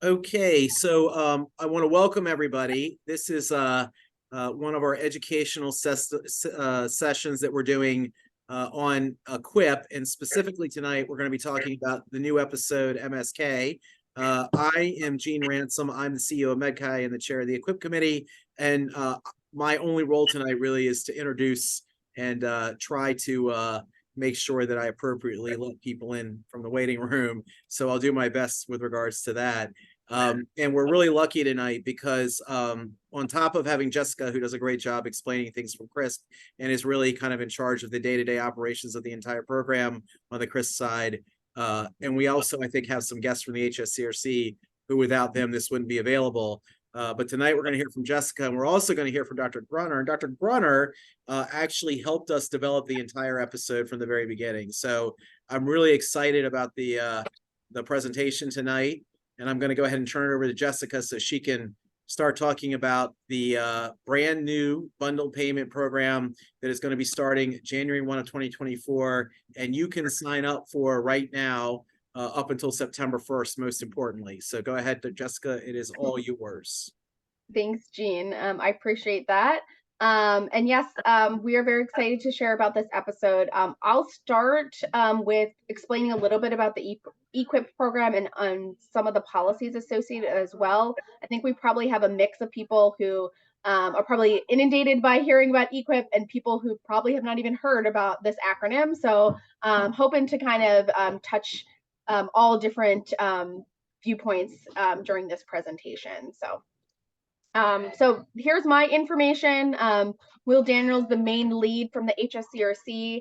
Okay, so I want to welcome everybody. This is one of our educational sessions that we're doing on EQIP, and specifically tonight we're going to be talking about the new episode MSK. I am Gene Ransom. I'm the CEO of MedChi and the chair of the EQIP committee, and my only role tonight really is to introduce and try to make sure that I appropriately let people in from the waiting room. So I'll do my best with regards to that. And we're really lucky tonight because on top of having Jessica, who does a great job explaining things from CRISP and is really kind of in charge of the day-to-day operations of the entire program on the CRISP side. And we also, I think, have some guests from the HSCRC who without them, this wouldn't be available. But tonight we're going to hear from Jessica, and we're also going to hear from Dr. Gruner. And Dr. Gruner actually helped us develop the entire episode from the very beginning. So I'm really excited about the presentation tonight. And I'm going to go ahead and turn it over to Jessica so she can start talking about the brand new bundled payment program that is going to be starting January 1 of 2024. And you can sign up for right now up until September 1st, most importantly. So go ahead, Jessica. It is all yours. Thanks, Jean. I appreciate that. And yes, we are very excited to share about this episode. I'll start with explaining a little bit about the EQIP program and some of the policies associated as well. I think we probably have a mix of people who are probably inundated by hearing about EQIP and people who probably have not even heard about this acronym. So hoping to kind of touch all different viewpoints during this presentation. So here's my information. Will Daniels, the main lead from the HSCRC.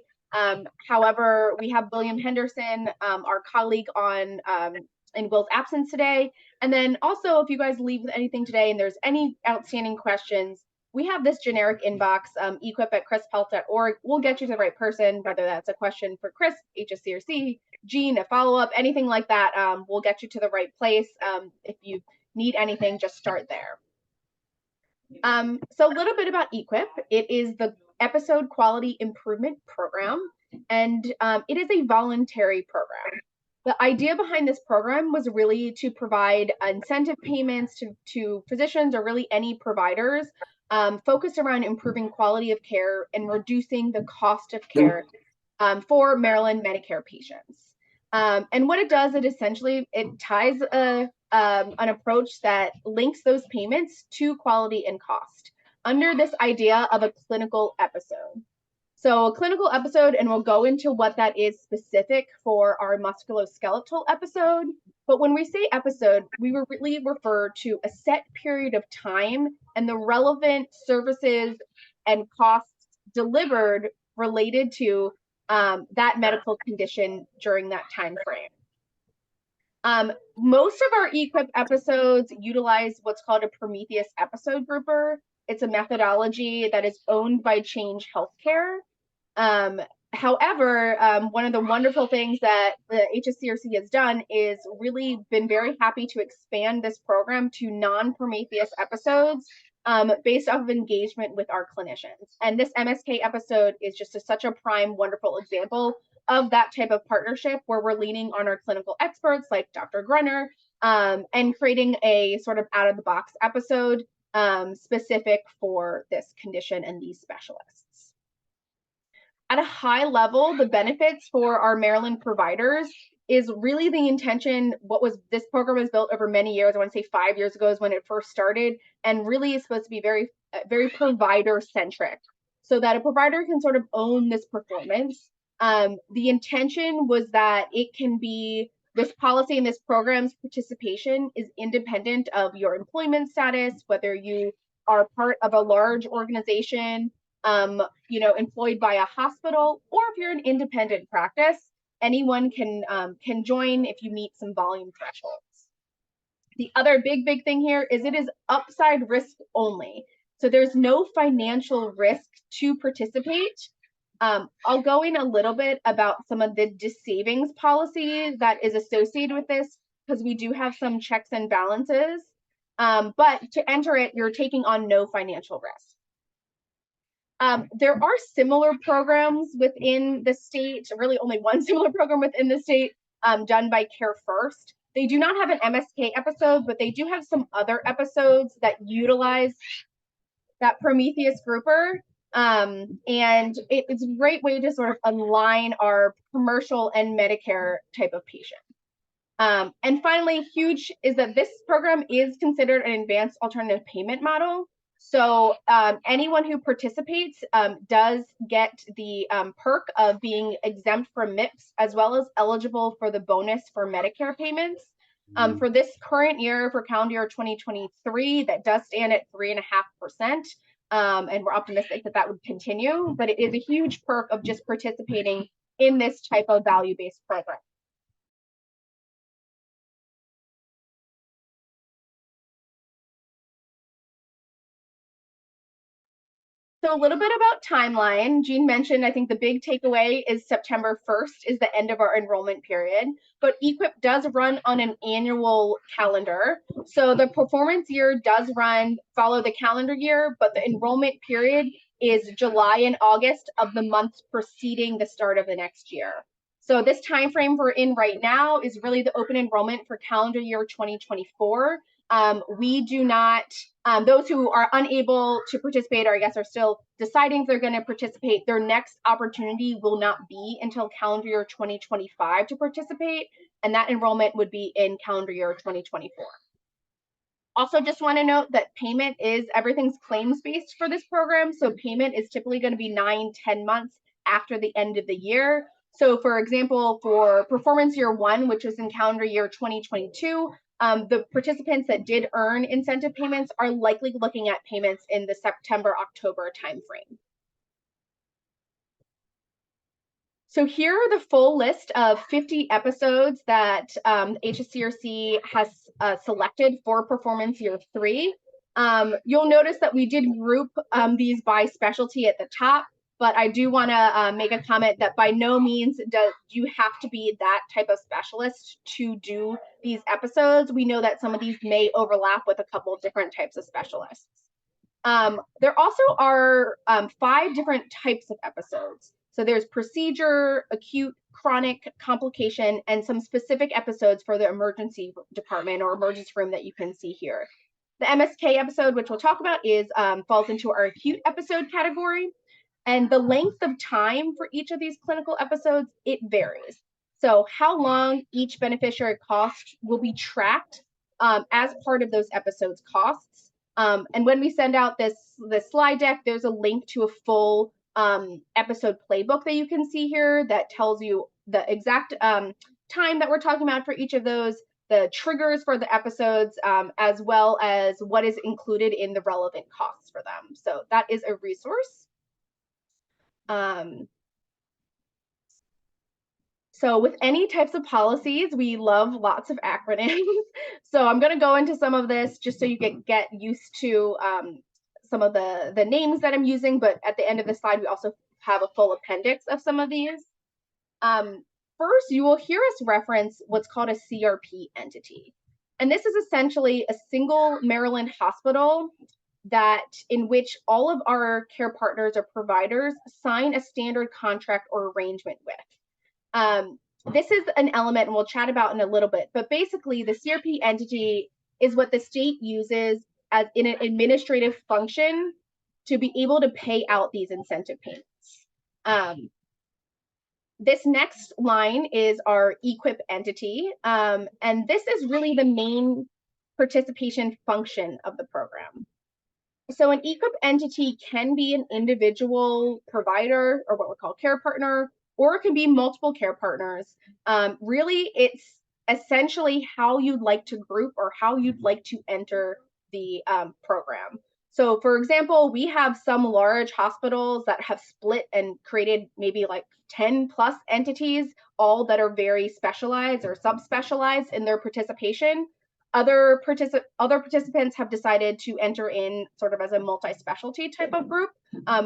However, we have William Henderson, our colleague in Will's absence today. And then also, if you guys leave with anything today and there's any outstanding questions, we have this generic inbox, equip@crisphealth.org. We'll get you to the right person, whether that's a question for Chris, HSCRC, Jean, a follow-up, anything like that. We'll get you to the right place. If you need anything, just start there. So a little bit about EQIP. It is the Episode Quality Improvement Program, and it is a voluntary program. The idea behind this program was really to provide incentive payments to physicians or really any providers focused around improving quality of care and reducing the cost of care for Maryland Medicare patients. And what it does, it ties an approach that links those payments to quality and cost under this idea of a clinical episode. So a clinical episode, and we'll go into what that is specific for our musculoskeletal episode. But when we say episode, we really refer to a set period of time and the relevant services and costs delivered related to that medical condition during that time frame. Most of our EQIP episodes utilize what's called a Prometheus episode grouper. It's a methodology that is owned by Change Healthcare. However, one of the wonderful things that the HSCRC has done is really been very happy to expand this program to non-Prometheus episodes based off of engagement with our clinicians. And this MSK episode is just such a prime, wonderful example of that type of partnership where we're leaning on our clinical experts like Dr. Gruner and creating a sort of out-of-the-box episode specific for this condition and these specialists. At a high level, the benefits for our Maryland providers is really the intention. This program was built over many years. I want to say 5 years ago is when it first started, and really is supposed to be very, very provider-centric so that a provider can sort of own this performance. The intention was that it can be this policy and this program's participation is independent of your employment status, whether you are part of a large organization, employed by a hospital, or if you're an independent practice, anyone can join if you meet some volume thresholds. The other big thing here is it is upside risk only. So there's no financial risk to participate. I'll go in a little bit about some of the savings policy that is associated with this because we do have some checks and balances. But to enter it, you're taking on no financial risk. There are similar programs within the state, really only one similar program within the state done by Care First. They do not have an MSK episode, but they do have some other episodes that utilize that Prometheus grouper. And it's a great way to sort of align our commercial and Medicare type of patient. And finally, huge is that this program is considered an advanced alternative payment model. So anyone who participates does get the perk of being exempt from MIPS, as well as eligible for the bonus for Medicare payments. For this current year, for calendar year 2023, that does stand at 3.5%. And we're optimistic that that would continue, but it is a huge perk of just participating in this type of value-based program. So a little bit about timeline. Jean mentioned, I think the big takeaway is September 1st is the end of our enrollment period, but EQIP does run on an annual calendar. So the performance year does follow the calendar year, but the enrollment period is July and August of the months preceding the start of the next year. So this time frame we're in right now is really the open enrollment for calendar year 2024. We do not, those who are unable to participate, or I guess are still deciding if they're going to participate, their next opportunity will not be until calendar year 2025 to participate, and that enrollment would be in calendar year 2024. Also, just want to note that payment is, everything's claims-based for this program, so payment is typically going to be 9-10 months after the end of the year. So for example, for performance year 1, which is in calendar year 2022, the participants that did earn incentive payments are likely looking at payments in the September-October timeframe. So here are the full list of 50 episodes that HSCRC has selected for performance year 3. You'll notice that we did group these by specialty at the top, but I do want to make a comment that by no means do you have to be that type of specialist to do these episodes. We know that some of these may overlap with a couple of different types of specialists. There also are 5 different types of episodes. So there's procedure, acute, chronic, complication, and some specific episodes for the emergency department or emergency room that you can see here. The MSK episode, which we'll talk about, falls into our acute episode category. And the length of time for each of these clinical episodes, it varies. So how long each beneficiary cost will be tracked as part of those episodes costs. And when we send out this slide deck, there's a link to a full episode playbook that you can see here that tells you the exact time that we're talking about for each of those, the triggers for the episodes, as well as what is included in the relevant costs for them. So that is a resource. So with any types of policies, we love lots of acronyms. So I'm going to go into some of this just so you can get used to some of the names that I'm using. But at the end of the slide, we also have a full appendix of some of these. First, you will hear us reference what's called a CRP entity. And this is essentially a single Maryland hospital in which all of our care partners or providers sign a standard contract or arrangement with. This is an element, and we'll chat about in a little bit, but basically the CRP entity is what the state uses as in an administrative function to be able to pay out these incentive payments. This next line is our EQIP entity, and this is really the main participation function of the program. So an EQIP entity can be an individual provider or what we call care partner, or it can be multiple care partners. Really, it's essentially how you'd like to group or how you'd like to enter the program. So for example, we have some large hospitals that have split and created maybe like 10 plus entities, all that are very specialized or subspecialized in their participation. Other participants have decided to enter in sort of as a multi-specialty type of group.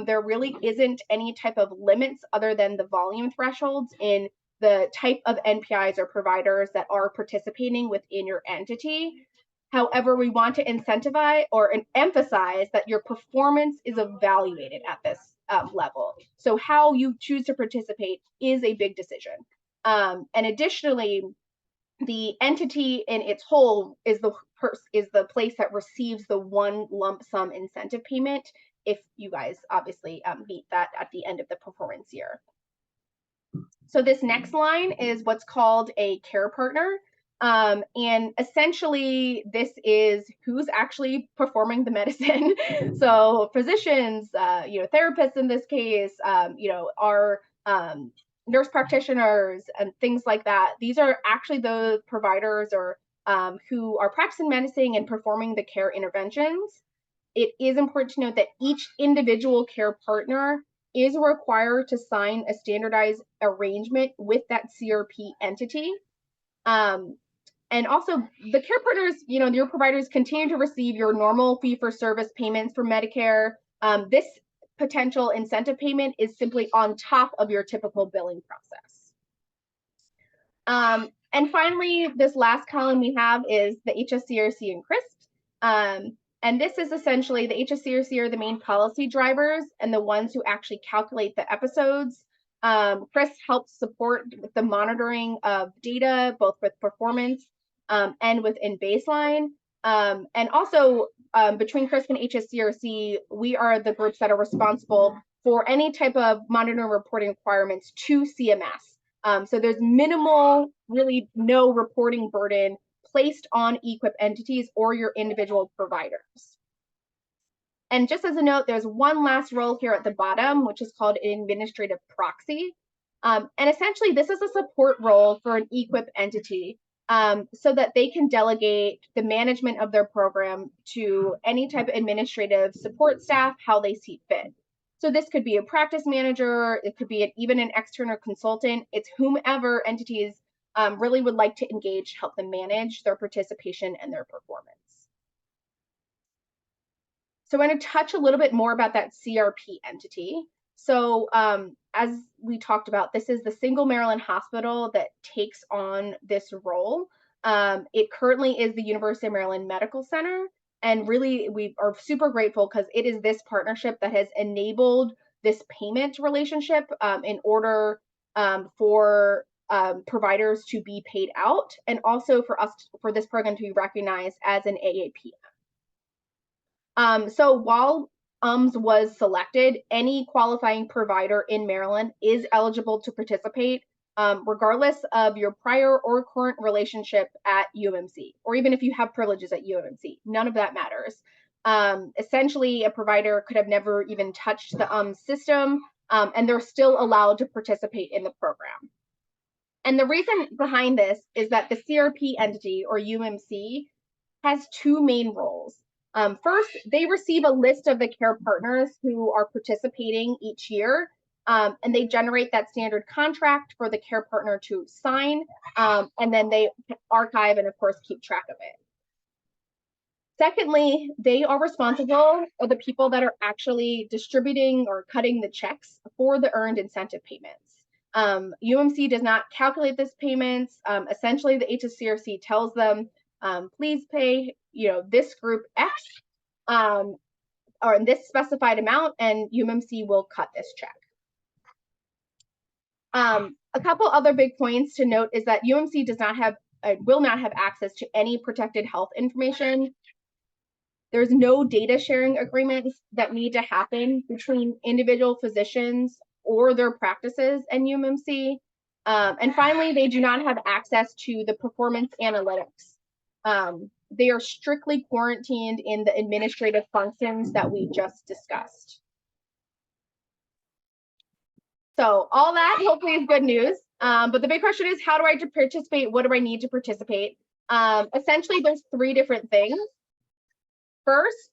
There really isn't any type of limits other than the volume thresholds in the type of NPIs or providers that are participating within your entity. However, we want to incentivize or emphasize that your performance is evaluated at this level. So how you choose to participate is a big decision. And additionally, the entity in its whole is the place that receives the one lump sum incentive payment if you guys obviously meet that at the end of the performance year. So this next line is what's called a care partner. And essentially, this is who's actually performing the medicine. So physicians, therapists in this case, our nurse practitioners and things like that. These are actually the providers or who are practicing medicine and performing the care interventions. It is important to note that each individual care partner is required to sign a standardized arrangement with that CRP entity. And also the care partners, your providers continue to receive your normal fee-for-service payments for Medicare. This potential incentive payment is simply on top of your typical billing process. And finally, this last column we have is the HSCRC and CRISP. And this is essentially the HSCRC are the main policy drivers and the ones who actually calculate the episodes. CRISP helps support with the monitoring of data, both with performance and within baseline. And also between CRISP and HSCRC, we are the groups that are responsible for any type of monitoring reporting requirements to CMS. So there's minimal, really no reporting burden placed on EQIP entities or your individual providers. And just as a note, there's one last role here at the bottom, which is called an administrative proxy. And essentially, this is a support role for an EQIP entity so that they can delegate the management of their program to any type of administrative support staff, how they see fit. So this could be a practice manager, it could be even an external consultant. It's whomever entities really would like to engage, help them manage their participation and their performance. So I want to touch a little bit more about that CRP entity. So as we talked about, this is the single Maryland hospital that takes on this role. It currently is the University of Maryland Medical Center. And really, we are super grateful because it is this partnership that has enabled this payment relationship in order for providers to be paid out, and also for this program to be recognized as an AAPM. So while was selected, any qualifying provider in Maryland is eligible to participate, regardless of your prior or current relationship at UMMC, or even if you have privileges at UMMC, none of that matters. Essentially, a provider could have never even touched the system, and they're still allowed to participate in the program. And the reason behind this is that the CRP entity, or UMMC, has two main roles. First, they receive a list of the care partners who are participating each year, and they generate that standard contract for the care partner to sign, and then they archive and, of course, keep track of it. Secondly, they are responsible for the people that are actually distributing or cutting the checks for the earned incentive payments. UMC does not calculate these payments. Essentially, the HSCRC tells them, please pay, this group X or in this specified amount, and UMMC will cut this check. A couple other big points to note is that UMC will not have access to any protected health information. There's no data sharing agreements that need to happen between individual physicians or their practices and UMMC. And finally, they do not have access to the performance analytics. They are strictly quarantined in the administrative functions that we just discussed. So all that hopefully is good news. But the big question is, how do I participate? What do I need to participate? Essentially, there's three different things. First,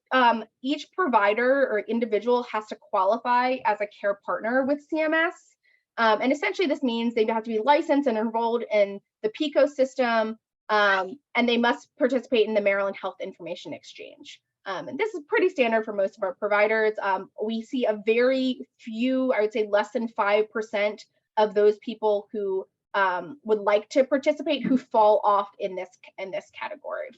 each provider or individual has to qualify as a care partner with CMS. And essentially, this means they have to be licensed and enrolled in the PICO system, and they must participate in the Maryland Health Information Exchange. And this is pretty standard for most of our providers. We see a very few, I would say less than 5% of those people who would like to participate who fall off in this category.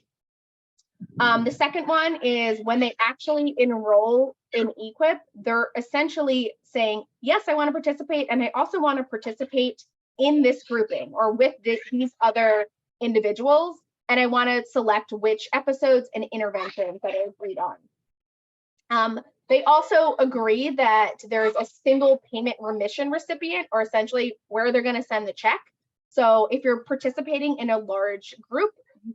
The second one is when they actually enroll in EQIP, they're essentially saying, yes, I want to participate, and I also want to participate in this grouping or with these other individuals, and I want to select which episodes and interventions that I agreed on. They also agree that there's a single payment remission recipient, or essentially where they're going to send the check. So if you're participating in a large group,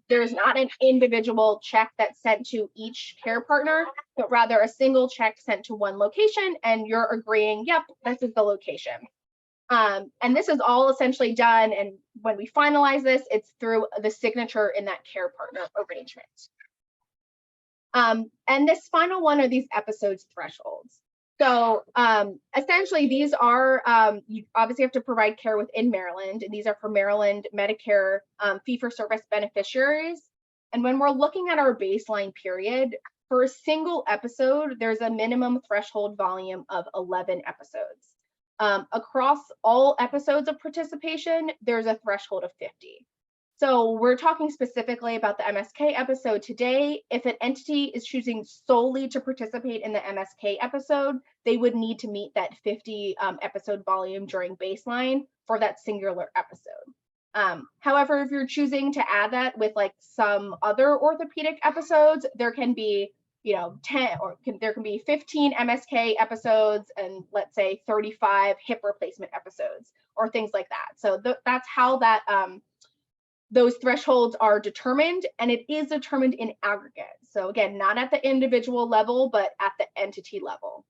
there's not an individual check that's sent to each care partner, but rather a single check sent to one location, and you're agreeing, yep, this is the location. And this is all essentially done, and when we finalize this, it's through the signature in that care partner arrangement. And this final one are these episodes thresholds. So essentially, these are, you obviously have to provide care within Maryland, and these are for Maryland Medicare fee-for-service beneficiaries. And when we're looking at our baseline period, for a single episode, there's a minimum threshold volume of 11 episodes. Across all episodes of participation, there's a threshold of 50. So we're talking specifically about the MSK episode today. If an entity is choosing solely to participate in the MSK episode, they would need to meet that 50 episode volume during baseline for that singular episode. However, if you're choosing to add that with like some other orthopedic episodes, there can be 10 or there can be 15 MSK episodes and let's say 35 hip replacement episodes or things like that. So that's how that those thresholds are determined, and it is determined in aggregate. So again, not at the individual level, but at the entity level.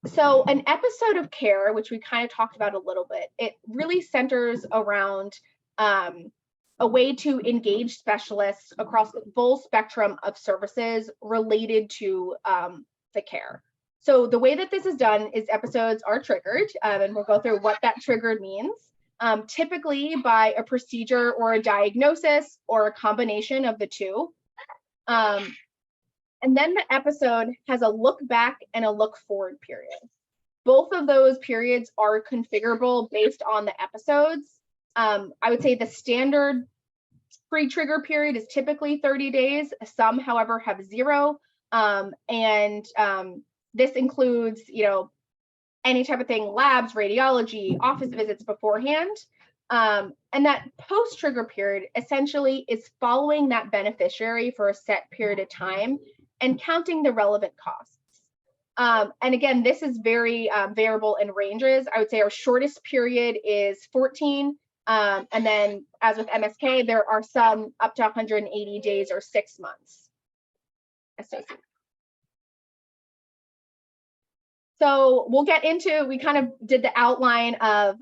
So an episode of care, which we kind of talked about a little bit, it really centers around a way to engage specialists across the full spectrum of services related to the care. So the way that this is done is episodes are triggered, and we'll go through what that triggered means, typically by a procedure or a diagnosis or a combination of the two. And then the episode has a look back and a look forward period. Both of those periods are configurable based on the episodes. I would say the standard pre-trigger period is typically 30 days. Some, however, have 0. This includes, any type of thing, labs, radiology, office visits beforehand. And that post-trigger period essentially is following that beneficiary for a set period of time and counting the relevant costs. And again, this is very variable in ranges. I would say our shortest period is 14. And then as with MSK, there are some up to 180 days or 6 months associated. So we'll get into, we kind of did the outline of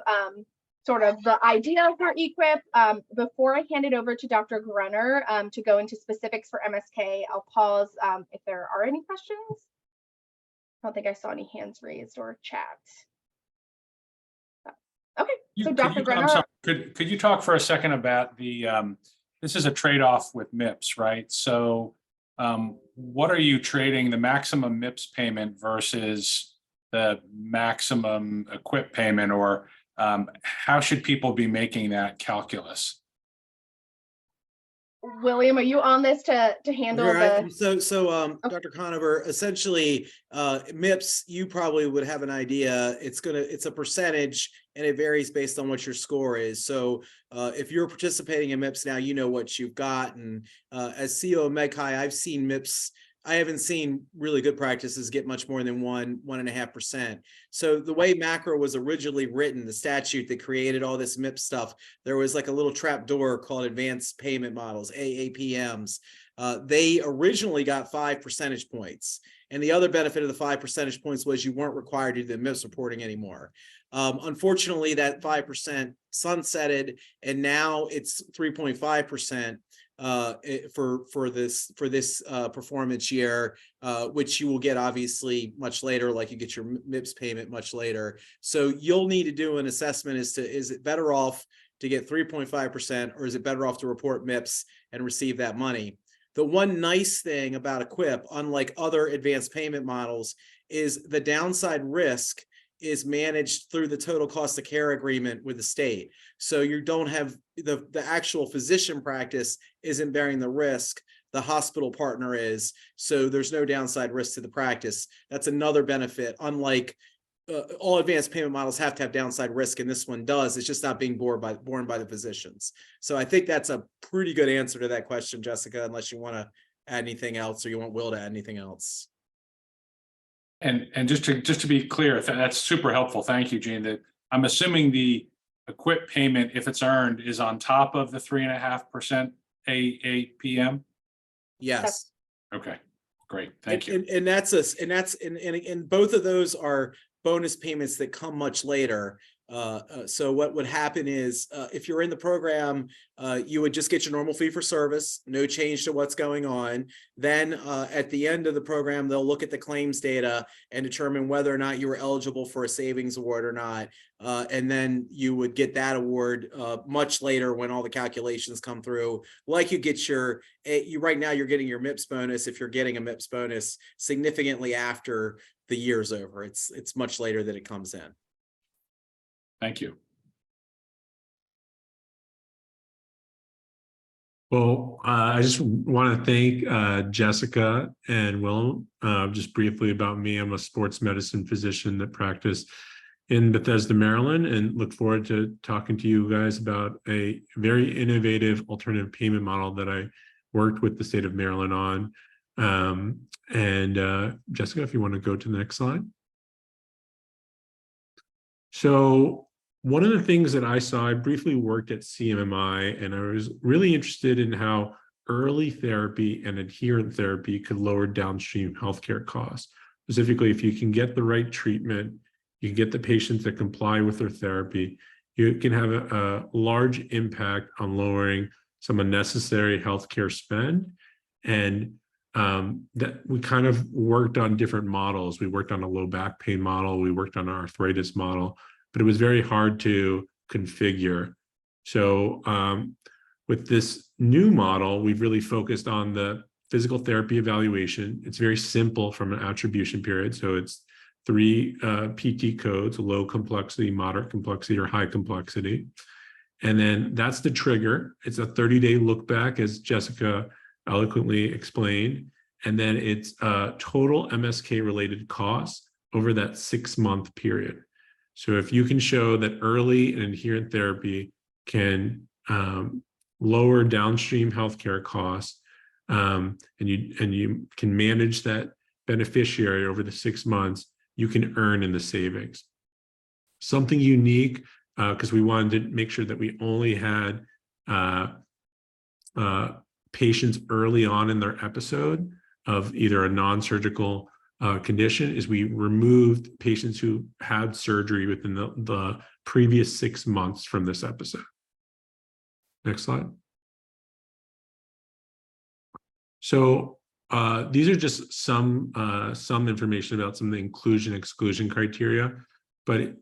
sort of the idea for EQIP. Before I hand it over to Dr. Gruner to go into specifics for MSK, I'll pause if there are any questions. I don't think I saw any hands raised or chat. Okay, so Dr. Gruner. Could you talk for a second about the, this is a trade-off with MIPS, right? So what are you trading the maximum MIPS payment versus the maximum EQIP payment, or how should people be making that calculus? William, are you on this to handle right. the? So Dr. Conover, essentially, MIPS, you probably would have an idea. It's a percentage, and it varies based on what your score is. So if you're participating in MIPS now, you know what you've got. And as CEO of MedChi, I've seen MIPS. I haven't seen really good practices get much more than 1.5%. So the way MACRA was originally written, the statute that created all this MIPS stuff, there was like a little trap door called Advanced Payment Models, AAPMs. They originally got 5 percentage points. And the other benefit of the 5 percentage points was you weren't required to do the MIPS reporting anymore. Unfortunately, that 5% sunsetted, and now it's 3.5%. For this performance year, which you will get obviously much later, like you get your MIPS payment much later. So you'll need to do an assessment as to, is it better off to get 3.5%, or is it better off to report MIPS and receive that money? The one nice thing about EQIP, unlike other advanced payment models, is the downside risk is managed through the total cost of care agreement with the state. So you don't have the actual physician practice isn't bearing the risk, the hospital partner is. So there's no downside risk to the practice. That's another benefit, unlike all advanced payment models have to have downside risk, and this one does. It's just not being borne by the physicians. So I think that's a pretty good answer to that question, Jessica, unless you want to add anything else or you want Will to add anything else. And just to be clear, that's super helpful. Thank you, Gene. That I'm assuming the EQIP payment, if it's earned, is on top of the 3.5% AAPM. Yes. Okay, great. Thank you. And both of those are bonus payments that come much later. So what would happen is if you're in the program, you would just get your normal fee for service, no change to what's going on. Then at the end of the program, they'll look at the claims data and determine whether or not you were eligible for a savings award or not. And then you would get that award much later when all the calculations come through. Like you get right now you're getting your MIPS bonus, if you're getting a MIPS bonus, significantly after the year's over. It's much later that it comes in. Thank you. Well, I just want to thank Jessica and Will. Just briefly about me, I'm a sports medicine physician that practice in Bethesda, Maryland, and look forward to talking to you guys about a very innovative alternative payment model that I worked with the state of Maryland on. Jessica, if you want to go to the next slide. So one of the things that I saw, I briefly worked at CMMI, and I was really interested in how early therapy and adherent therapy could lower downstream healthcare costs. Specifically, if you can get the right treatment, you can get the patients that comply with their therapy, you can have a large impact on lowering some unnecessary healthcare spend. And that we kind of worked on different models. We worked on a low back pain model, we worked on an arthritis model, but it was very hard to configure. So with this new model, we've really focused on the physical therapy evaluation. It's very simple from an attribution period. So it's 3 PT codes, low complexity, moderate complexity, or high complexity. And then that's the trigger. It's a 30-day look back, as Jessica eloquently explained. And then it's total MSK related costs over that 6-month period. So if you can show that early and adherent therapy can lower downstream healthcare costs, and you can manage that beneficiary over the 6 months, you can earn in the savings. Something unique, because we wanted to make sure that we only had patients early on in their episode of either a non-surgical condition, is we removed patients who had surgery within the previous 6 months from this episode. Next slide. So these are just some information about some of the inclusion exclusion criteria, but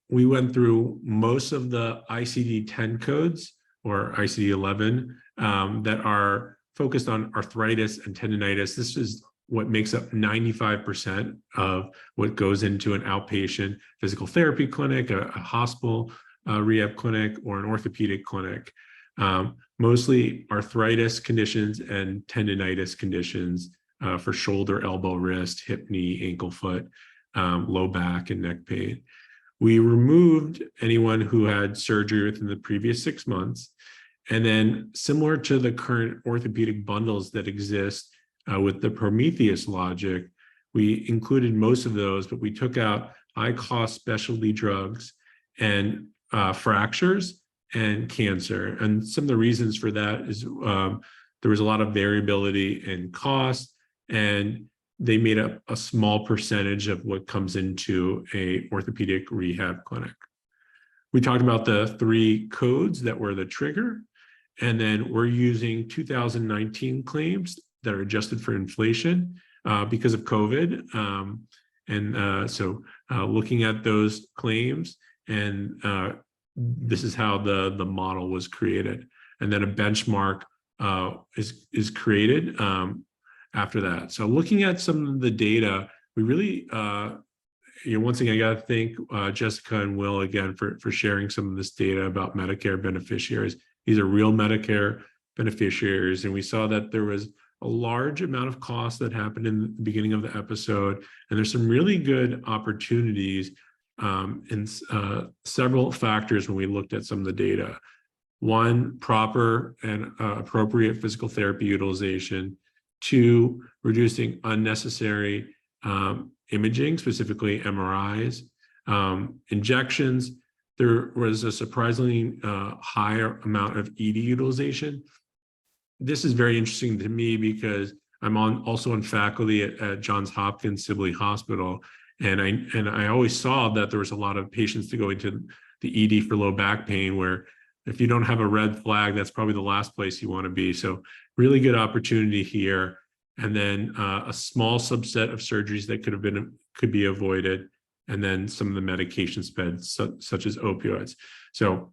we went through most of the ICD-10 codes or ICD-11 that are focused on arthritis and tendonitis. This is what makes up 95% of what goes into an outpatient physical therapy clinic, a hospital rehab clinic, or an orthopedic clinic. Mostly arthritis conditions and tendonitis conditions for shoulder, elbow, wrist, hip, knee, ankle, foot, low back, and neck pain. We removed anyone who had surgery within the previous 6 months. And then, similar to the current orthopedic bundles that exist with the Prometheus logic, we included most of those, but we took out high-cost specialty drugs and fractures and cancer. And some of the reasons for that is there was a lot of variability in cost, and they made up a small percentage of what comes into a orthopedic rehab clinic. We talked about the 3 codes that were the trigger, and then we're using 2019 claims that are adjusted for inflation because of COVID. So looking at those claims, and this is how the model was created. And then a benchmark is created after that. So looking at some of the data, we really, once again, I got to thank Jessica and Will again for sharing some of this data about Medicare beneficiaries. These are real Medicare beneficiaries, and we saw that there was a large amount of costs that happened in the beginning of the episode, and there's some really good opportunities in several factors when we looked at some of the data. One, proper and appropriate physical therapy utilization. Two, reducing unnecessary imaging, specifically MRIs. Injections, there was a surprisingly higher amount of ED utilization. This is very interesting to me because I'm also on faculty at Johns Hopkins Sibley Hospital, and I always saw that there was a lot of patients to go into the ED for low back pain, where if you don't have a red flag, that's probably the last place you want to be. So really good opportunity here. And then a small subset of surgeries that could be avoided, and then some of the medication spend, such as opioids. So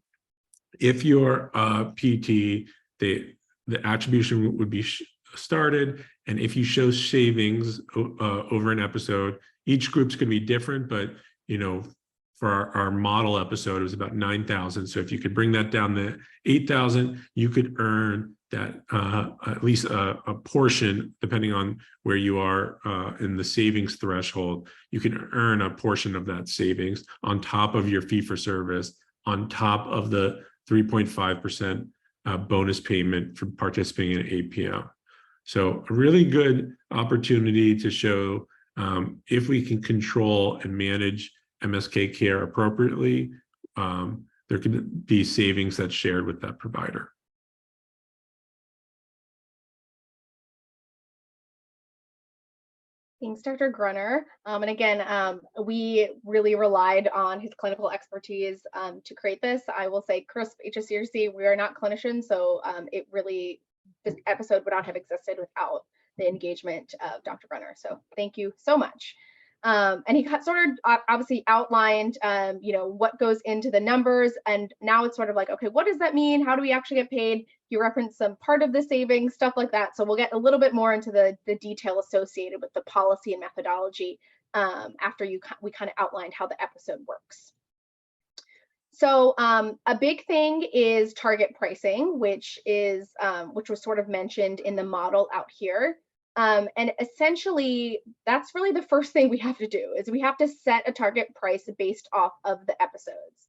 if you're PT, the attribution would be started, and if you show savings over an episode, each group's going to be different, but for our model episode, it was about 9,000. So if you could bring that down to 8,000, you could earn that at least a portion, depending on where you are in the savings threshold. You can earn a portion of that savings on top of your fee for service, on top of the 3.5% bonus payment for participating in APM. So a really good opportunity to show if we can control and manage MSK care appropriately, there can be savings that's shared with that provider. Thanks, Dr. Gruner. And again, we really relied on his clinical expertise to create this. I will say, CRISP, HSCRC, we are not clinicians, so this episode would not have existed without the engagement of Dr. Gruner. So thank you so much. And he sort of obviously outlined, what goes into the numbers, and now it's sort of like, okay, what does that mean? How do we actually get paid? You referenced some part of the savings, stuff like that. So we'll get a little bit more into the detail associated with the policy and methodology after we kind of outlined how the episode works. So a big thing is target pricing, which was sort of mentioned in the model out here. And essentially, that's really the first thing we have to do, is we have to set a target price based off of the episodes.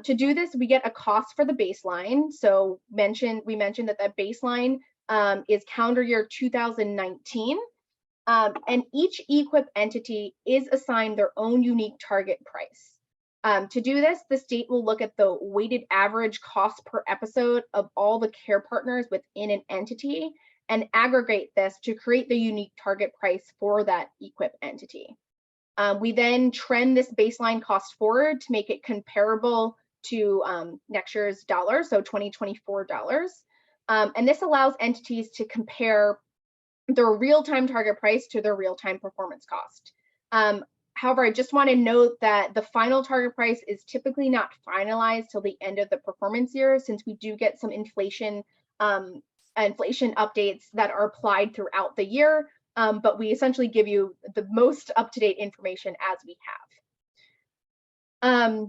To do this, we get a cost for the baseline. So we mentioned that baseline is calendar year 2019. And each EQIP entity is assigned their own unique target price. To do this, the state will look at the weighted average cost per episode of all the care partners within an entity and aggregate this to create the unique target price for that EQIP entity. We then trend this baseline cost forward to make it comparable to next year's dollars, so 2024 dollars. And this allows entities to compare their real-time target price to their real-time performance cost. However, I just want to note that the final target price is typically not finalized till the end of the performance year, since we do get some inflation updates that are applied throughout the year, but we essentially give you the most up-to-date information as we have.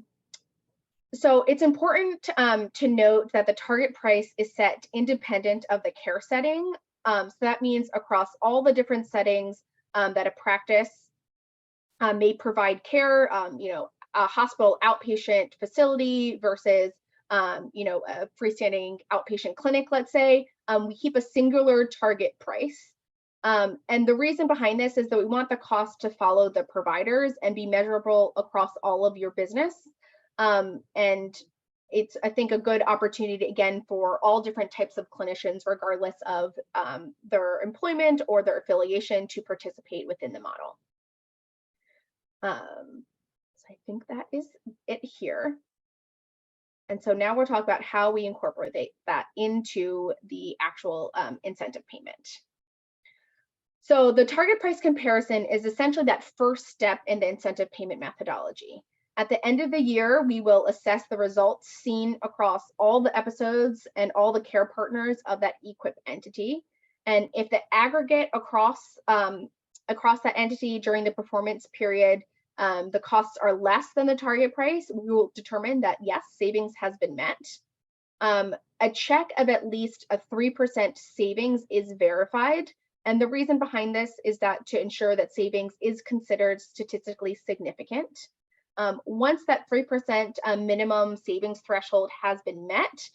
So it's important to note that the target price is set independent of the care setting. So that means across all the different settings that a practice may provide care, a hospital outpatient facility versus a freestanding outpatient clinic, let's say, we keep a singular target price. And the reason behind this is that we want the cost to follow the providers and be measurable across all of your business. And it's, I think, a good opportunity, again, for all different types of clinicians, regardless of their employment or their affiliation, to participate within the model. So I think that is it here. And so now we're talking about how we incorporate that into the actual incentive payment. So the target price comparison is essentially that first step in the incentive payment methodology. At the end of the year, we will assess the results seen across all the episodes and all the care partners of that EQIP entity. And if the aggregate across that entity during the performance period, the costs are less than the target price, we will determine that, yes, savings has been met. A check of at least a 3% savings is verified And the reason behind this is that to ensure that savings is considered statistically significant. Once that 3% minimum savings threshold has been met,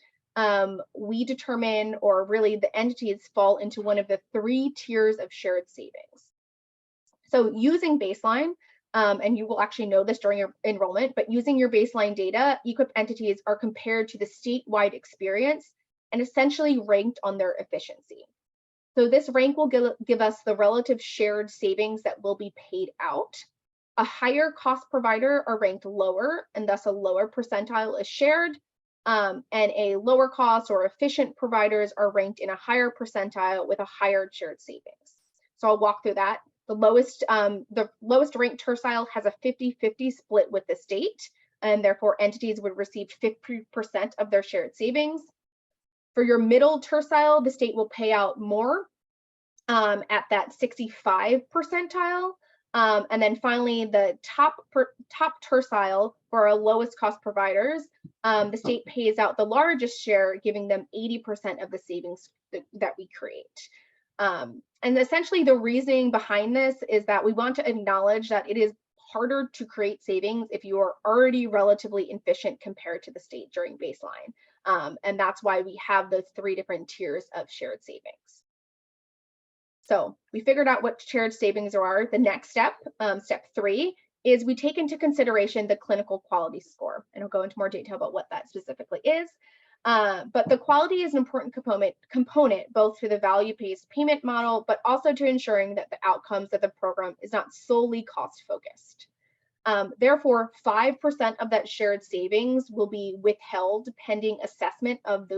we determine, or really the entities fall into one of the 3 tiers of shared savings. So using baseline, and you will actually know this during your enrollment, but using your baseline data, EQIP entities are compared to the statewide experience and essentially ranked on their efficiency. So this rank will give us the relative shared savings that will be paid out. A higher cost provider are ranked lower, and thus a lower percentile is shared, and a lower cost or efficient providers are ranked in a higher percentile with a higher shared savings. So I'll walk through that. The lowest ranked tercile has a 50-50 split with the state, and therefore entities would receive 50% of their shared savings. For your middle tercile, the state will pay out more at that 65 percentile. And then finally, the top tercile for our lowest cost providers, the state pays out the largest share, giving them 80% of the savings that we create. And essentially the reasoning behind this is that we want to acknowledge that it is harder to create savings if you are already relatively efficient compared to the state during baseline. And that's why we have those 3 different tiers of shared savings. So we figured out what shared savings are. The next step, step 3, is we take into consideration the clinical quality score. And I'll go into more detail about what that specifically is. But the quality is an important component both to the value-based payment model, but also to ensuring that the outcomes of the program is not solely cost-focused. Therefore, 5% of that shared savings will be withheld pending assessment of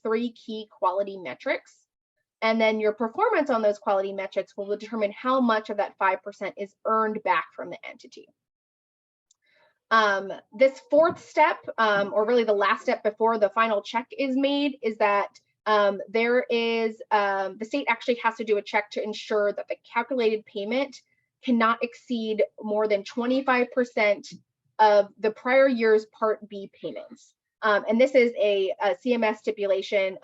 3 key quality metrics. And then your performance on those quality metrics will determine how much of that 5% is earned back from the entity. This 4th step, or really the last step before the final check is made, is that the state actually has to do a check to ensure that the calculated payment cannot exceed more than 25% of the prior year's Part B payments. And this is a CMS stipulation,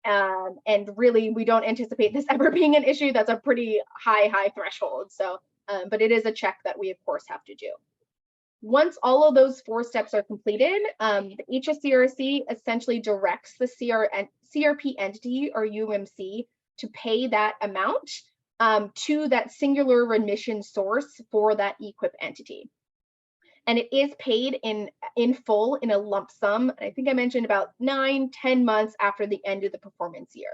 and really we don't anticipate this ever being an issue. That's a pretty high threshold. So, but it is a check that we of course have to do. Once all of those 4 steps are completed, the HSCRC essentially directs the CRP entity or UMC to pay that amount to that singular remission source for that EQIP entity. And it is paid in full in a lump sum. I think I mentioned about 9-10 months after the end of the performance year.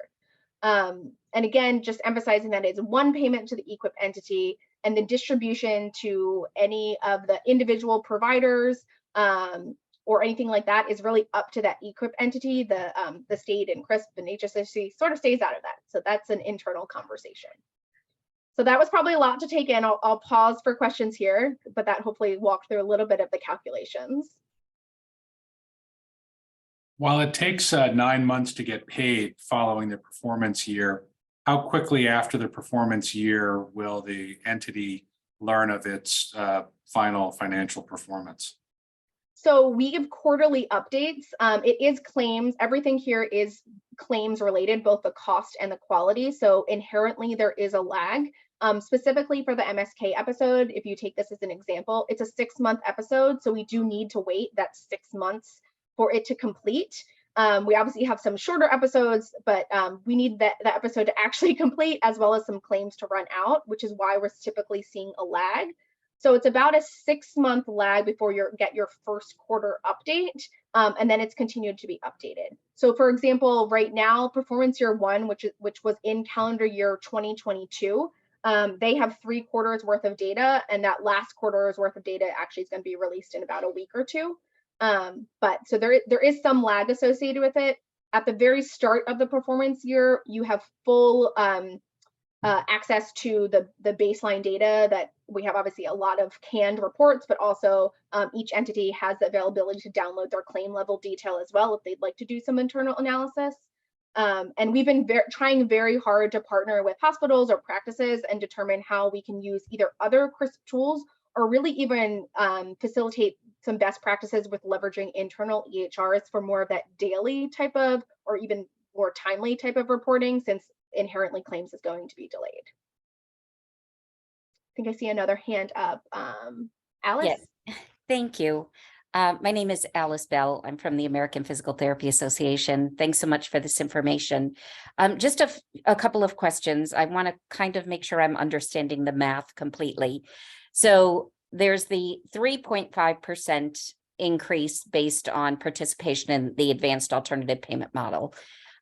And again, just emphasizing that it's 1 payment to the EQIP entity, and the distribution to any of the individual providers or anything like that is really up to that EQIP entity. The state and CRISP and HSCRC sort of stays out of that. So that's an internal conversation. So that was probably a lot to take in. I'll pause for questions here, but that hopefully walked through a little bit of the calculations. While it takes 9 months to get paid following the performance year, how quickly after the performance year will the entity learn of its final financial performance? So we give quarterly updates. It is claims. Everything here is claims related, both the cost and the quality. So inherently there is a lag. Specifically for the MSK episode, if you take this as an example, it's a 6-month episode. So we do need to wait that 6 months for it to complete. We obviously have some shorter episodes, but we need that episode to actually complete, as well as some claims to run out, which is why we're typically seeing a lag. So it's about a 6-month lag before you get your first quarter update, and then it's continued to be updated. So for example, right now, performance year 1, which was in calendar year 2022, they have 3 quarters worth of data, and that last quarter's worth of data actually is going to be released in about a week or 2. But so there is some lag associated with it. At the very start of the performance year, you have full access to the baseline data that we have. Obviously a lot of canned reports, but also each entity has the availability to download their claim level detail as well if they'd like to do some internal analysis. And we've been trying very hard to partner with hospitals or practices and determine how we can use either other CRISP tools or really even facilitate some best practices with leveraging internal EHRs for more of that daily type of, or even more timely type of reporting, since inherently claims is going to be delayed. I think I see another hand up. Alice? Yes, thank you. My name is Alice Bell. I'm from the American Physical Therapy Association. Thanks so much for this information. Just a couple of questions. I want to kind of make sure I'm understanding the math completely. So there's the 3.5% increase based on participation in the advanced alternative payment model.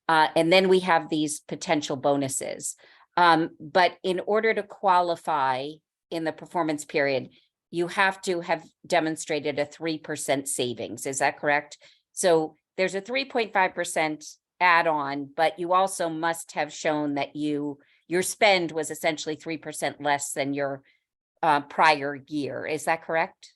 And then we have these potential bonuses. But in order to qualify in the performance period, you have to have demonstrated a 3% savings. Is that correct? So there's a 3.5% add-on, but you also must have shown that your spend was essentially 3% less than your prior year. Is that correct?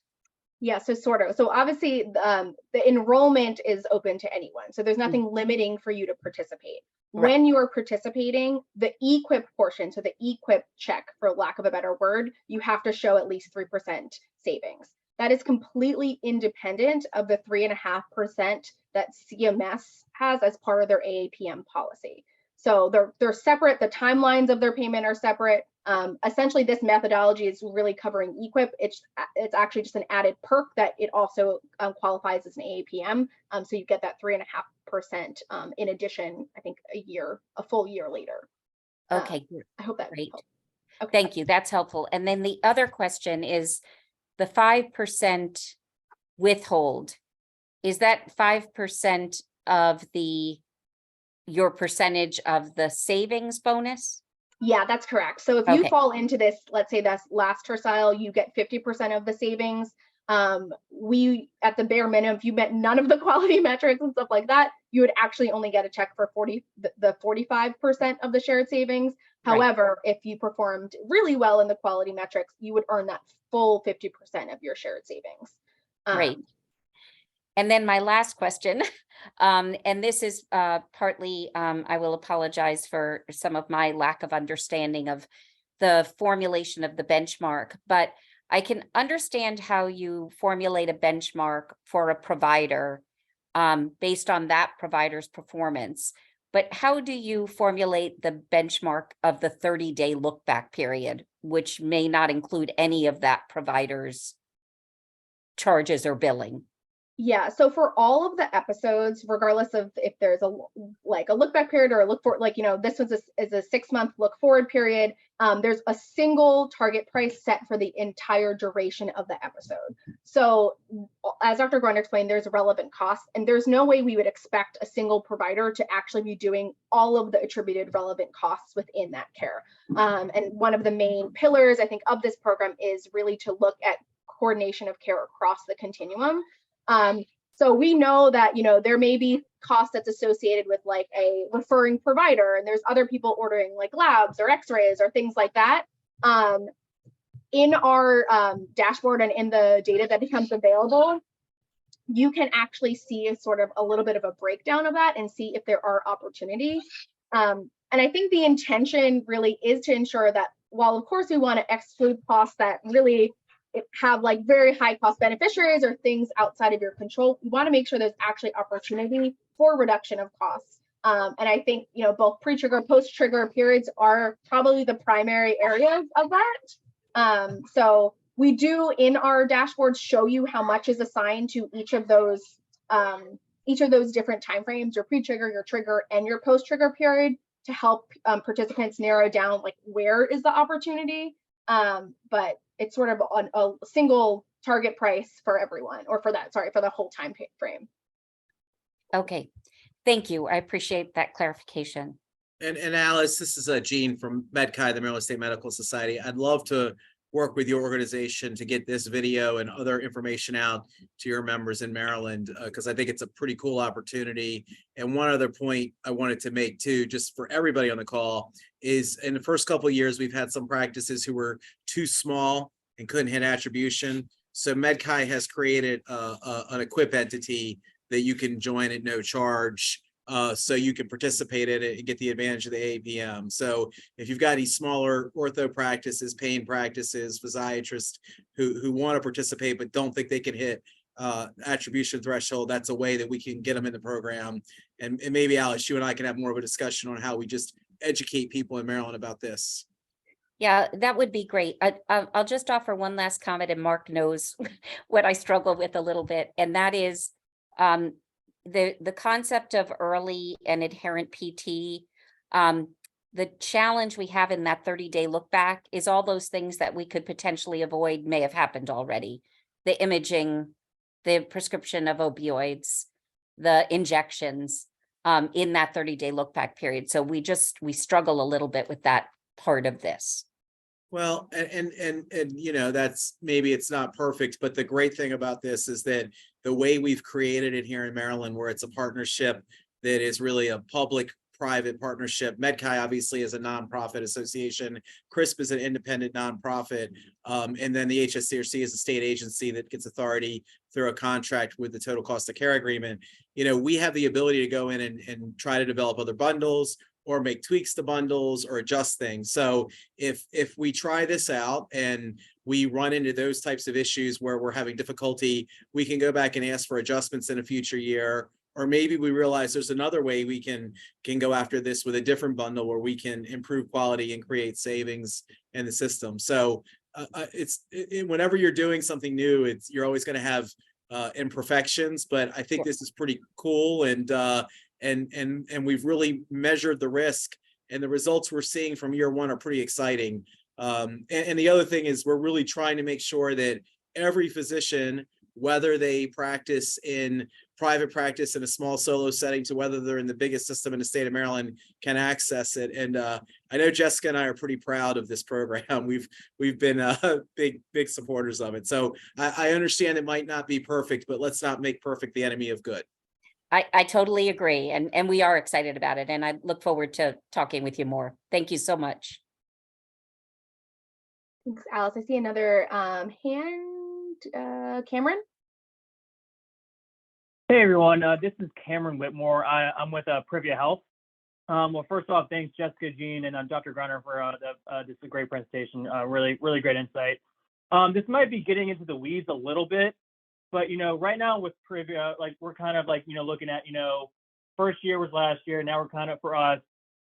Yeah, so sort of. So obviously the enrollment is open to anyone. So there's nothing limiting for you to participate. Right. When you are participating, the EQIP portion, so the EQIP check, for lack of a better word, you have to show at least 3% savings. That is completely independent of the 3.5% that CMS has as part of their AAPM policy. So they're separate. The timelines of their payment are separate. Essentially, this methodology is really covering EQIP. It's actually just an added perk that it also qualifies as an AAPM. So you get that 3.5% in addition, I think a full year later. Okay, I hope that great. helps. Okay. Thank you. That's helpful. And then the other question is the 5% withhold. Is that 5% of your percentage of the savings bonus? Yeah, that's correct. So if you fall into this, let's say that's last tercile, you get 50% of the savings. We, at the bare minimum, if you met none of the quality metrics and stuff like that, you would actually only get a check for the 45% of the shared savings. However, if you performed really well in the quality metrics, you would earn that full 50% of your shared savings. Great. And then my last question, and this is partly, I will apologize for some of my lack of understanding of the formulation of the benchmark, but I can understand how you formulate a benchmark for a provider based on that provider's performance. But how do you formulate the benchmark of the 30-day look back period, which may not include any of that provider's charges or billing? Yeah, so for all of the episodes, regardless of if there's a look back period or a look forward, this was is a 6-month look forward period, there's a single target price set for the entire duration of the episode. So as Dr. Gruner explained, there's relevant costs, and there's no way we would expect a single provider to actually be doing all of the attributed relevant costs within that care. And one of the main pillars, I think, of this program is really to look at coordination of care across the continuum. So we know that, there may be costs that's associated with like a referring provider, and there's other people ordering like labs or x-rays or things like that. In our dashboard and in the data that becomes available, you can actually see sort of a little bit of a breakdown of that and see if there are opportunities. And I think the intention really is to ensure that while of course we want to exclude costs that really have like very high cost beneficiaries or things outside of your control, you want to make sure there's actually opportunity for reduction of costs. And I think, both pre-trigger, post-trigger periods are probably the primary areas of that. So we do in our dashboards show you how much is assigned to each of those different timeframes, your pre-trigger, your trigger, and your post-trigger period, to help participants narrow down like where is the opportunity. But it's sort of on a single target price for everyone, or for the whole time frame. Okay, thank you. I appreciate that clarification. And Alice, this is Gene from MedChi, the Maryland State Medical Society. I'd love to work with your organization to get this video and other information out to your members in Maryland, because I think it's a pretty cool opportunity. And one other point I wanted to make too, just for everybody on the call, is in the first couple of years, we've had some practices who were too small and couldn't hit attribution. So MedChi has created an EQIP entity that you can join at no charge. So you can participate in it and get the advantage of the AAPM. So if you've got any smaller ortho practices, pain practices, physiatrists who want to participate but don't think they can hit attribution threshold, that's a way that we can get them in the program. And maybe, Alice, you and I can have more of a discussion on how we just educate people in Maryland about this. Yeah, that would be great. I'll just offer one last comment, and Mark knows what I struggle with a little bit, and that is the concept of early and adherent PT. The challenge we have in that 30-day look back is all those things that we could potentially avoid may have happened already. The imaging, the prescription of opioids, the injections in that 30-day look back period. So we struggle a little bit with that part of this. Well, and you know, that's, maybe it's not perfect, but the great thing about this is that the way we've created it here in Maryland, where it's a partnership that is really a public-private partnership. MedChi obviously is a nonprofit association. CRISP is an independent nonprofit. And then the HSCRC is a state agency that gets authority through a contract with the total cost of care agreement. You know, we have the ability to go in and try to develop other bundles, or make tweaks to bundles, or adjust things. So if we try this out and we run into those types of issues where we're having difficulty, we can go back and ask for adjustments in a future year. Or maybe we realize there's another way we can go after this with a different bundle where we can improve quality and create savings in the system. So whenever you're doing something new, you're always going to have imperfections, but I think this is pretty cool, and we've really measured the risk, and the results we're seeing from year one are pretty exciting. And the other thing is, we're really trying to make sure that every physician, whether they practice in private practice in a small solo setting to whether they're in the biggest system in the state of Maryland, can access it. And I know Jessica and I are pretty proud of this program. We've been big supporters of it. So I understand it might not be perfect, but let's not make perfect the enemy of good. I totally agree. And we are excited about it. And I look forward to talking with you more. Thank you so much. Thanks, Alice. I see another hand, Cameron. Hey everyone, this is Cameron Whitmore. I'm with Privia Health. Well, first off, thanks Jessica, Jean, and Dr. Gruner for this is a great presentation. Really great insight. This might be getting into the weeds a little bit, but you know, right now with Privia, like we're kind of like, you know, looking at, you know, first year was last year. Now we're kind of, for us,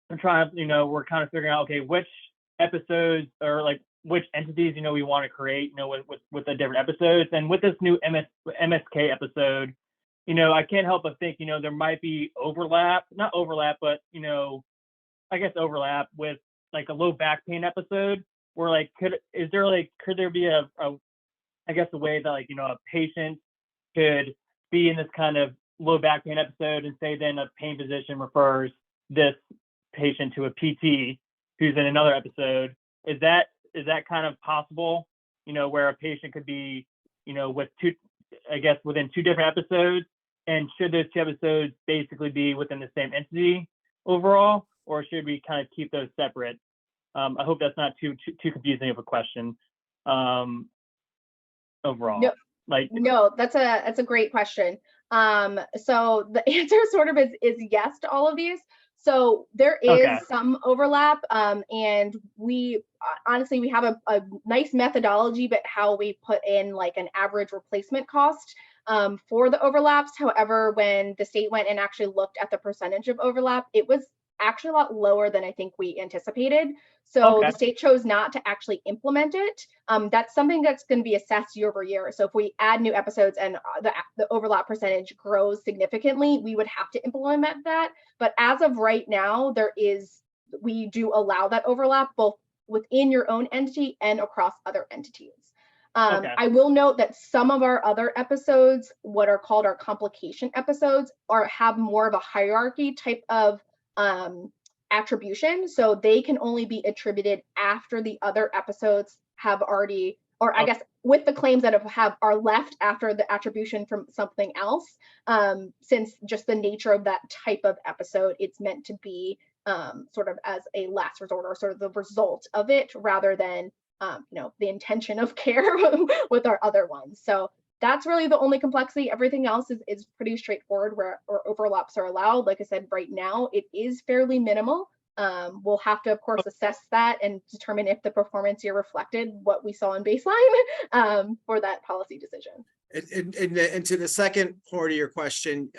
we're trying to, you know, we're kind of figuring out, okay, which episodes or like which entities, you know, we want to create, you know, with the different episodes. And with this new MSK episode, you know, I can't help but think, you know, there might be not overlap, but, you know, I guess overlap with like a low back pain episode where like, could there be a way that like, you know, a patient could be in this kind of low back pain episode and say then a pain physician refers this patient to a PT who's in another episode. Is that kind of possible, you know, where a patient could be, you know, within two different episodes? And should those two episodes basically be within the same entity overall, or should we kind of keep those separate? I hope that's not too confusing of a question. Overall, no, that's a great question. So the answer sort of is yes to all of these. So there is some overlap, and we honestly, we have a nice methodology, but how we put in like an average replacement cost for the overlaps. However, when the state went and actually looked at the percentage of overlap, it was actually a lot lower than I think we anticipated. So the state chose not to actually implement it. That's something that's going to be assessed year over year. So if we add new episodes and the overlap percentage grows significantly, we would have to implement that. But as of right now, we do allow that overlap both within your own entity and across other entities. I will note that some of our other episodes, what are called our complication episodes, have more of a hierarchy type of attribution. So they can only be attributed after the other episodes have already, or I guess with the claims that are left after the attribution from something else, since just the nature of that type of episode, it's meant to be sort of as a last resort or sort of the result of it rather than you know, the intention of care with our other ones. So that's really the only complexity. Everything else is pretty straightforward where overlaps are allowed. Like I said, right now it is fairly minimal. We'll have to, of course, assess that and determine if the performance year reflected what we saw in baseline for that policy decision. And to the second part of your question,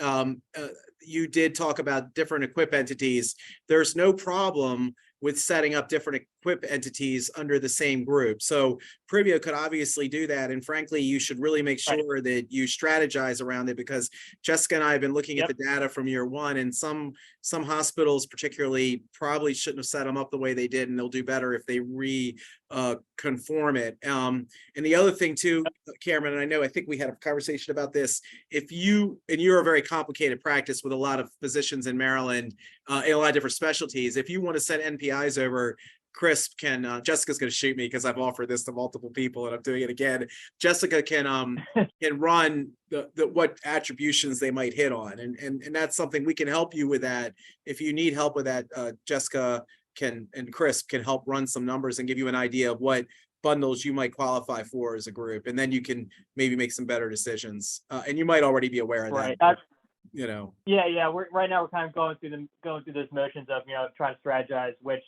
you did talk about different EQIP entities. There's no problem with setting up different EQIP entities under the same group. So Privia could obviously do that. And frankly, you should really make sure that you strategize around it, because Jessica and I have been looking at the data from year one, and some hospitals particularly probably shouldn't have set them up the way they did, and they'll do better if they conform it. And the other thing too, Cameron, and I think we had a conversation about this, and you're a very complicated practice with a lot of physicians in Maryland, in a lot of different specialties. If you want to send NPIs over, Chris can, Jessica's going to shoot me because I've offered this to multiple people and I'm doing it again. Jessica can run what attributions they might hit on. And that's something we can help you with that. If you need help with that, Jessica and Chris can help run some numbers and give you an idea of what bundles you might qualify for as a group. And then you can maybe make some better decisions. And you might already be aware of that. That's, Yeah. Right now we're kind of going through those motions of, trying to strategize which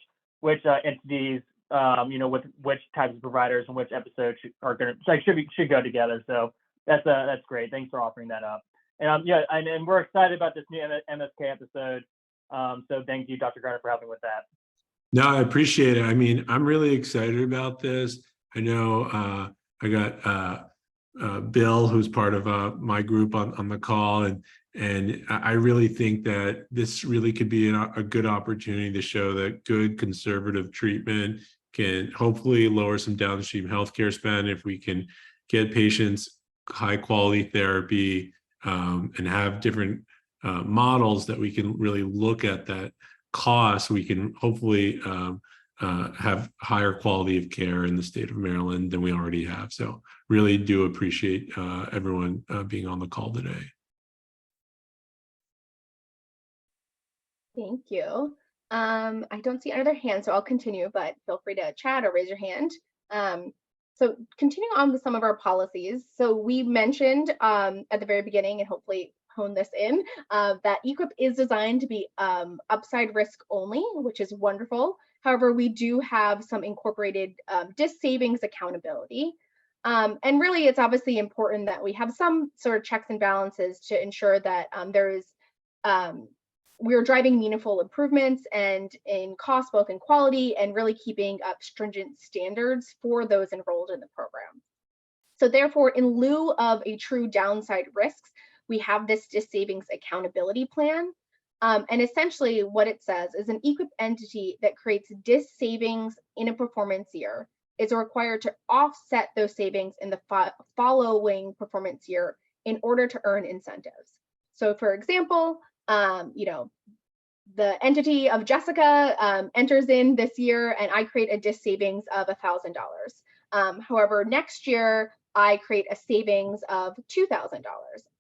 entities, with which types of providers and which episodes should go together. So that's great. Thanks for offering that up. And and we're excited about this new MSK episode. So thank you, Dr. Gruner, for helping with that. No, I appreciate it. I mean, I'm really excited about this. I know I got Bill, who's part of my group on the call, and I really think that this really could be a good opportunity to show that good conservative treatment can hopefully lower some downstream healthcare spend if we can get patients high quality therapy, and have different models that we can really look at that cost. We can hopefully have higher quality of care in the state of Maryland than we already have. So really do appreciate everyone being on the call today. Thank you. I don't see another hand, so I'll continue, but feel free to chat or raise your hand. So continuing on with some of our policies. So we mentioned at the very beginning, and hopefully hone this in, that EQIP is designed to be upside risk only, which is wonderful. However, we do have some incorporated DIS savings accountability. And really, it's obviously important that we have some sort of checks and balances to ensure that we're driving meaningful improvements and in cost, both in quality and really keeping up stringent standards for those enrolled in the program. So therefore, in lieu of a true downside risks, we have this DIS savings accountability plan. And essentially what it says is an EQIP entity that creates DIS savings in a performance year is required to offset those savings in the following performance year in order to earn incentives. So for example, the entity of Jessica enters in this year and I create a DIS savings of $1,000. However, next year, I create a savings of $2,000.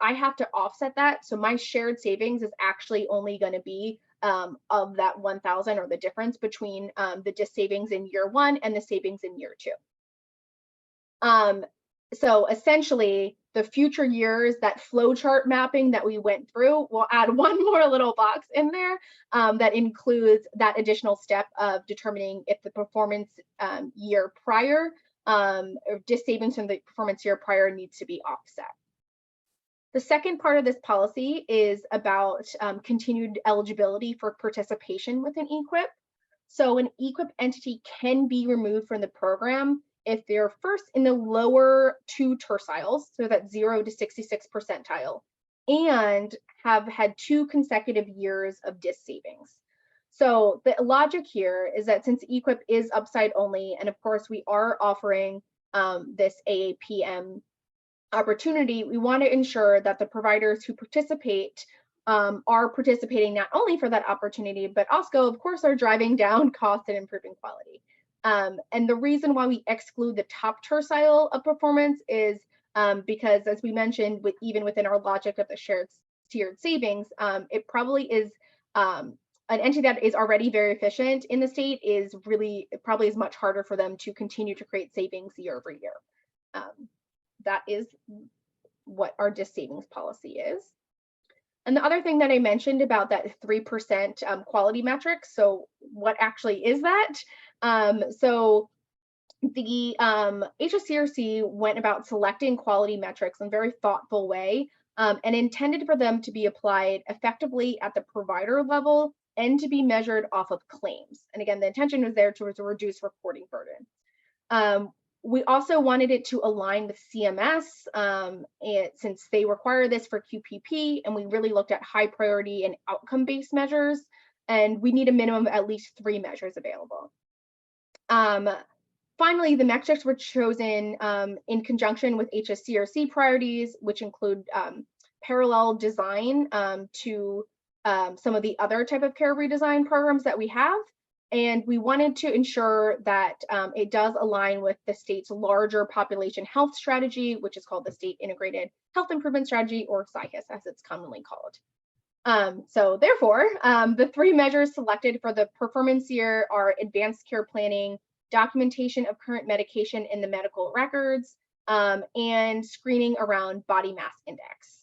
I have to offset that. So my shared savings is actually only going to be of that 1,000, or the difference between the DIS savings in year one and the savings in year two. So essentially, the future years, that flow chart mapping that we went through, we'll add one more little box in there that includes that additional step of determining if the performance year prior or DIS savings from the performance year prior needs to be offset. The second part of this policy is about continued eligibility for participation with an EQIP. So an EQIP entity can be removed from the program if they're first in the lower two terciles, so that 0 to 66 percentile, and have had 2 consecutive years of DIS savings. So the logic here is that since EQIP is upside only, and of course we are offering this AAPM opportunity, we want to ensure that the providers who participate are participating not only for that opportunity, but also, of course, are driving down cost and improving quality. And the reason why we exclude the top tercile of performance is because, as we mentioned, even within our logic of the shared tiered savings, it probably is an entity that is already very efficient in the state is really, it probably is much harder for them to continue to create savings year over year. That is what our DIS savings policy is. And the other thing that I mentioned about that 3% quality metric, so what actually is that? So the HSCRC went about selecting quality metrics in a very thoughtful way and intended for them to be applied effectively at the provider level and to be measured off of claims. And again, the intention was there to reduce reporting burden. We also wanted it to align with CMS since they require this for QPP, and we really looked at high priority and outcome-based measures, and we need a minimum of at least 3 measures available. Finally, the metrics were chosen in conjunction with HSCRC priorities, which include parallel design to some of the other type of care redesign programs that we have. And we wanted to ensure that it does align with the state's larger population health strategy, which is called the State Integrated Health Improvement Strategy, or SIHIS, as it's commonly called. So therefore, the 3 measures selected for the performance year are advanced care planning, documentation of current medication in the medical records, and screening around body mass index.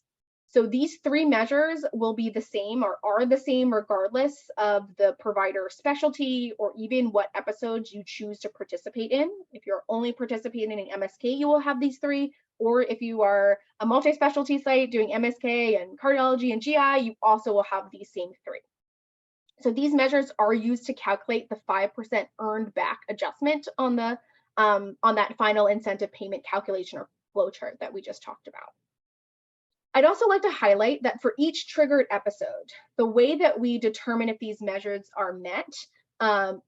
So these 3 measures will be the same or are the same regardless of the provider specialty or even what episodes you choose to participate in. If you're only participating in MSK, you will have these 3, or if you are a multi-specialty site doing MSK and cardiology and GI, you also will have these same 3. So these measures are used to calculate the 5% earned back adjustment on the on that final incentive payment calculation or flowchart that we just talked about. I'd also like to highlight that for each triggered episode, the way that we determine if these measures are met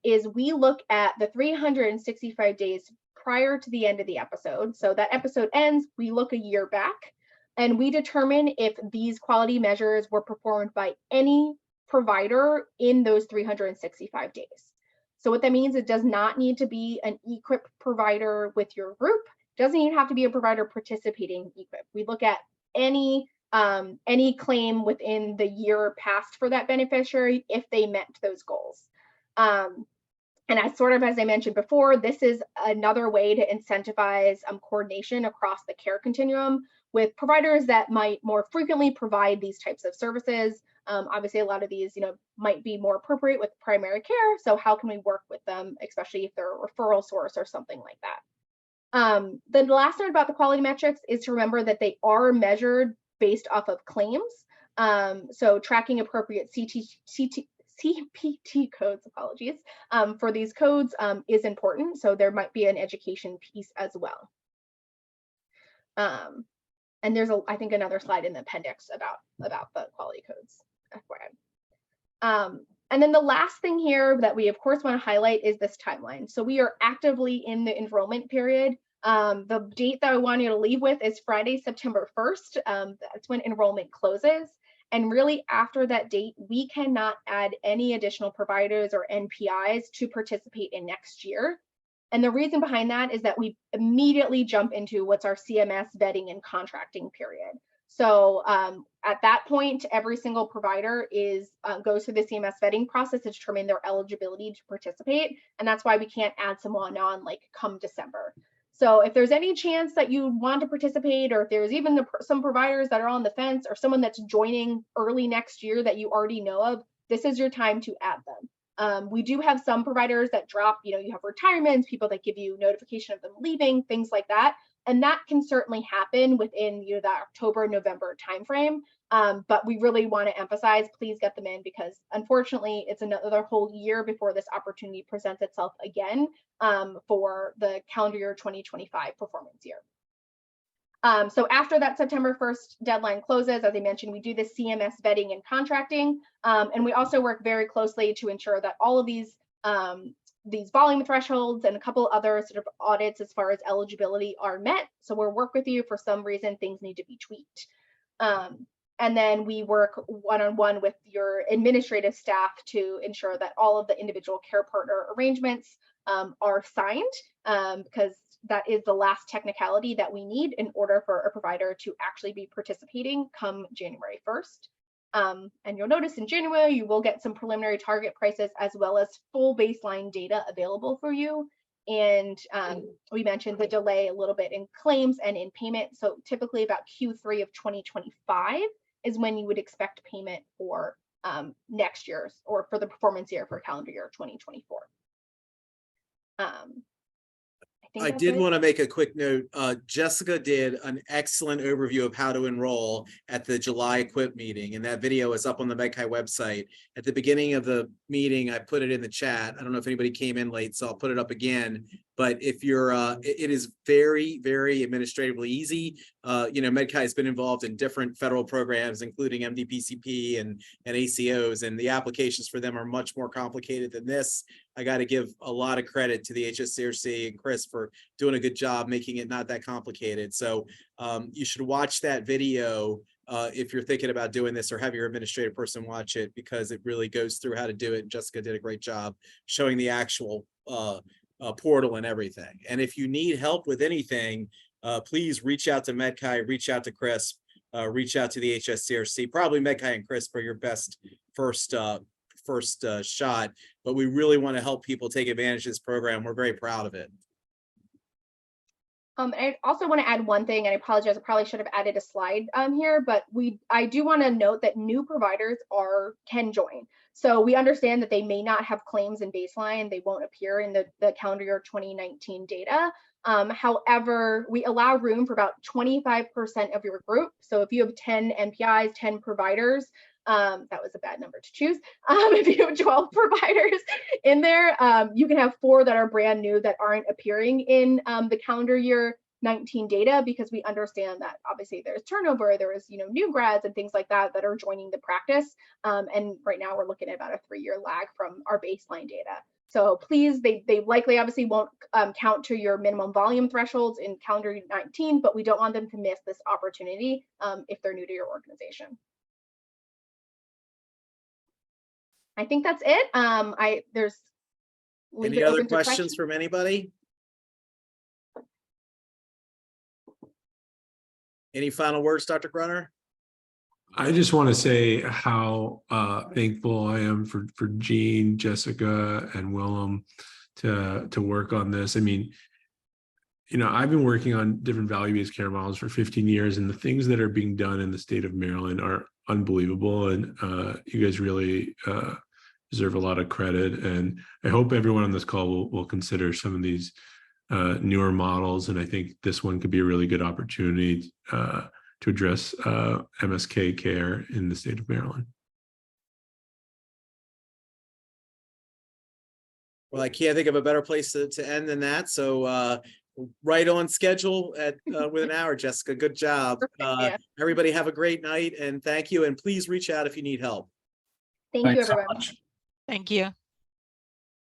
is we look at the 365 days prior to the end of the episode. So that episode ends, we look a year back, and we determine if these quality measures were performed by any provider in those 365 days. So what that means, it does not need to be an EQIP provider with your group. It doesn't even have to be a provider participating in EQIP. We look at any claim within the year past for that beneficiary if they met those goals. And as I mentioned before, this is another way to incentivize coordination across the care continuum with providers that might more frequently provide these types of services. Obviously, a lot of these, might be more appropriate with primary care. So how can we work with them, especially if they're a referral source or something like that? The last note about the quality metrics is to remember that they are measured based off of claims. So tracking appropriate CPT codes, apologies, for these codes is important. So there might be an education piece as well. And there's, I think, another slide in the appendix about the quality codes, FYI. And then the last thing here that we, of course, want to highlight is this timeline. So we are actively in the enrollment period. The date that I want you to leave with is Friday, September 1st. That's when enrollment closes. And really after that date, we cannot add any additional providers or NPIs to participate in next year. And the reason behind that is that we immediately jump into what's our CMS vetting and contracting period. So at that point, every single provider goes through the CMS vetting process to determine their eligibility to participate. And that's why we can't add someone on like come December. So if there's any chance that you want to participate, or if there's even some providers that are on the fence, or someone that's joining early next year that you already know of, this is your time to add them. We do have some providers that drop, you have retirements, people that give you notification of them leaving, things like that. And that can certainly happen within that October, November timeframe. But we really want to emphasize, please get them in, because unfortunately, it's another whole year before this opportunity presents itself again for the calendar year 2025 performance year. So after that September 1st deadline closes, as I mentioned, we do the CMS vetting and contracting. And we also work very closely to ensure that all of these volume thresholds and a couple other sort of audits as far as eligibility are met. So we'll work with you for some reason things need to be tweaked. And then we work one-on-one with your administrative staff to ensure that all of the individual care partner arrangements are signed, because that is the last technicality that we need in order for a provider to actually be participating come January 1st. And you'll notice in January, you will get some preliminary target prices as well as full baseline data available for you. And we mentioned the delay a little bit in claims and in payment. So typically about Q3 of 2025 is when you would expect payment for next year's, or for the performance year for calendar year 2024. I I that's did it. want to make a quick note. Jessica did an excellent overview of how to enroll at the July EQIP meeting, and that video is up on the MedChi website. At the beginning of the meeting, I put it in the chat. I don't know if anybody came in late, so I'll put it up again. But if you're, it is very, very administratively easy. MedChi has been involved in different federal programs, including MDPCP and ACOs, and the applications for them are much more complicated than this. I got to give a lot of credit to the HSCRC and Chris for doing a good job making it not that complicated. So you should watch that video if you're thinking about doing this, or have your administrative person watch it, because it really goes through how to do it. And Jessica did a great job showing the actual portal and everything. And if you need help with anything, please reach out to MedChi, reach out to Chris, reach out to the HSCRC. Probably MedChi and Chris for your best first shot, but we really want to help people take advantage of this program. We're very proud of it. I also want to add one thing, and I apologize, I probably should have added a slide here, but I do want to note that new providers can join. So we understand that they may not have claims in baseline, they won't appear in the calendar year 2019 data. However, we allow room for about 25% of your group. So if you have 10 NPIs, 10 providers, that was a bad number to choose. If you have 12 providers in there, you can have 4 that are brand new that aren't appearing in the calendar year 19 data, because we understand that obviously there's turnover, there is new grads and things like that are joining the practice. And right now we're looking at about a 3-year lag from our baseline data. So please, they likely obviously won't count to your minimum volume thresholds in calendar year 19, but we don't want them to miss this opportunity if they're new to your organization. I think that's it. Any other questions from anybody? Any final words, Dr. Gruner? I just want to say how thankful I am for Jean, Jessica, and Willem to work on this. I mean, I've been working on different value-based care models for 15 years, and the things that are being done in the state of Maryland are unbelievable. And you guys really deserve a lot of credit. And I hope everyone on this call will consider some of these newer models. And I think this one could be a really good opportunity to address MSK care in the state of Maryland. Well, I can't think of a better place to end than that. So right on schedule with an hour, Jessica. Good job. Yeah. Everybody have a great night, and thank you. And please reach out if you need help. Thank you, Thanks so everyone. much. Thank you.